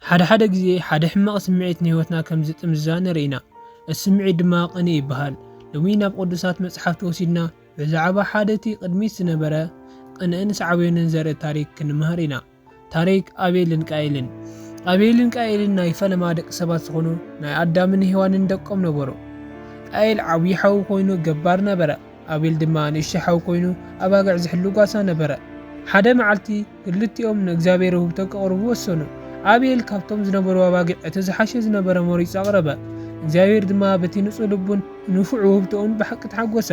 ሓደ ግዜ ሓደ ሕማቕ ስምዒት ንህይወትና ከም ዝጥምዝዛ ንርኢና። እዚ ስምዒት ድማ ቅንኢ ይበሃል። ሎሚ ናብ ቅዱሳት መጽሓፍቲ ወሲድና ብዛዕባ ሓደ እቲ ቅድሚት ዝነበረ ቅንዕን ሳዕቤንን ዘርኢ ታሪክ ክንመሃር ኢና። ታሪክ ኣቤልን ቃየልን። ኣቤልን ቃየልን ናይ ፈለማ ደቂ ሰባት ዝኾኑ ናይ ኣዳምን ሔዋንን ደቆም ነበሩ። ቃየል ዓብዪ ሓዊ ኮይኑ ገባር ነበረ። ኣቤል ድማ ንእሽቶ ሓዊ ኮይኑ ኣባግዕ ዝሕሉ ጓሳ ነበረ። ሓደ መዓልቲ ክልቲኦም ንእግዚኣብሔር ውህብቶ ከቕርቡ ወሰኑ። ኣቤል ካብቶም ዝነበሩ ኣባጊዕ እቲ ዝሓሸ ዝነበረ መሪፁ ኣቕረበ። እግዚአብሔር ድማ በቲ ንጹህ ልቡን ንፉዕ ውህብቶኡን ብሓቂ ተሓጐሰ።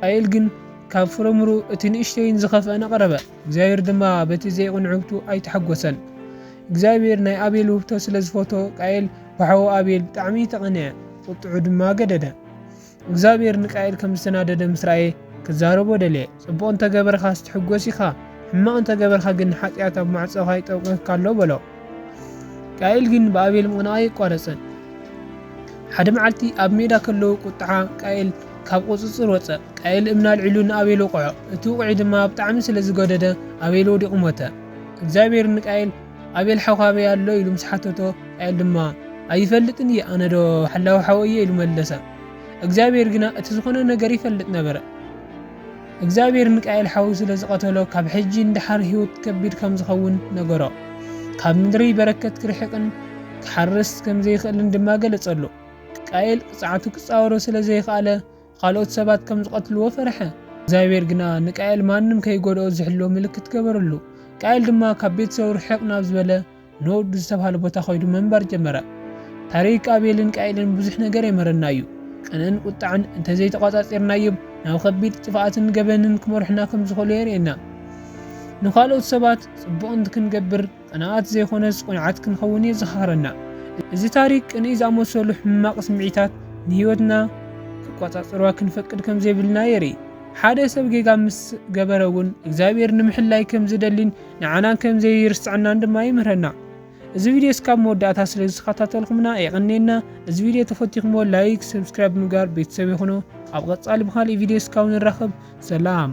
ቃየል ግን ካብ ፍረምሩ እቲ ንእሽተይን ዝኸፍአን ኣቕረበ። እግዚአብሔር ድማ በቲ ዘይቕንዕ ውህብቱ ኣይተሓጐሰን። እግዚአብሔር ናይ ኣቤል ውህብቶ ስለ ዝፈትዎ ቃየል ብሓዊ ኣቤል ብጣዕሚ ተቐንዐ፣ ቁጥዑ ድማ ገደደ። እግዚአብሔር ንቃየል ከም ዝተናደደ ምስ ረኣየ ክዛረቦ ደልየ። ጽቡቕ እንተገበርካ ክትሕጐስ ኢኻ፣ ሕማቕ እንተገበርካ ግን ሓጢኣት ኣብ ማዕጾኻ ይጠውቅካ ኣሎ በሎ። ቃየል ግን ብኣቤል ምቕናቕ ኣይቋረፀን። ሓደ መዓልቲ ኣብ ሜዳ ከለዉ ቁጥዓ ቃየል ካብ ቁፅፅር ወፀ። ቃየል እምና ኣልዒሉ ንኣቤል ወቕዖ። እቲ ውቕዒ ድማ ብጣዕሚ ስለ ዝገደደ ኣቤል ወዲቑ ሞተ። እግዚአብሔር ንቃየል ኣቤል ሓውካበይ ኣሎ ኢሉ ምስ ሓተቶ ቃየል ድማ ኣይፈልጥን እየ ኣነ ዶ ሓላዊ ሓወ እየ ኢሉ መለሰ። እግዚአብሔር ግና እቲ ዝኾነ ነገር ይፈልጥ ነበረ። እግዚአብሔር ንቃየል ሓዊ ስለ ዝቐተሎ ካብ ሕጂ እንድሓር ህይወት ከቢድ ከም ዝኸውን ነገሮ። ካብ ምድሪ በረከት ክርሕቕን ክሓርስ ከም ዘይኽእልን ድማ ገለጸሉ። ቃየል ቅፅዓቱ ክፃወሮ ስለ ዘይከኣለ ካልኦት ሰባት ከም ዝቐትልዎ ፈርሐ። እግዚአብሔር ግና ንቃየል ማንም ከይጎድኦ ዝሕልዎ ምልክት ገበረሉ። ቃየል ድማ ካብ ቤተሰቡ ርሕቕ ናብ ዝበለ ኖድ ዝተባሃለ ቦታ ኸይዱ መንበር ጀመረ። ታሪክ ኣቤልን ቃየልን ብዙሕ ነገር የመረና እዩ። ቅንዕን ቁጣዕን እንተዘይተቆጻጸርናዮም ናብ ከቢድ ጥፍኣትን ገበንን ክመርሑና ከም ዝኽእሉ የርእየና። ንኻልኦት ሰባት ጽቡቕ ክንገብር ቅንዓት ዘይኮነስ ቁንዓት ክንኸውን የዘኻኽረና። እዚ ታሪክ ቅንኢ ዝኣመሰሉ ሕማቕ ስምዒታት ንህይወትና ክቆጻጸርዋ ክንፈቅድ ከም ዘይብልና የርኢ። ሓደ ሰብ ጌጋ ምስ ገበረ እውን እግዚአብሔር ንምሕላይ ከም ዝደሊን ንዓና ከም ዘይርስዓናን ድማ ይምህረና። እዚ ቪድዮ እስካብ መወዳእታ ስለ ዝተኸታተልኩምና የቀኒየና። እዚ ቪድዮ ተፈቲኹሞ ላይክ፣ ሰብስክራይብ ምግባር ቤተሰብ ይኹኑ። ኣብ ቀጻሊ ብኻልእ ቪድዮ እስካብ ንራኸብ ሰላም።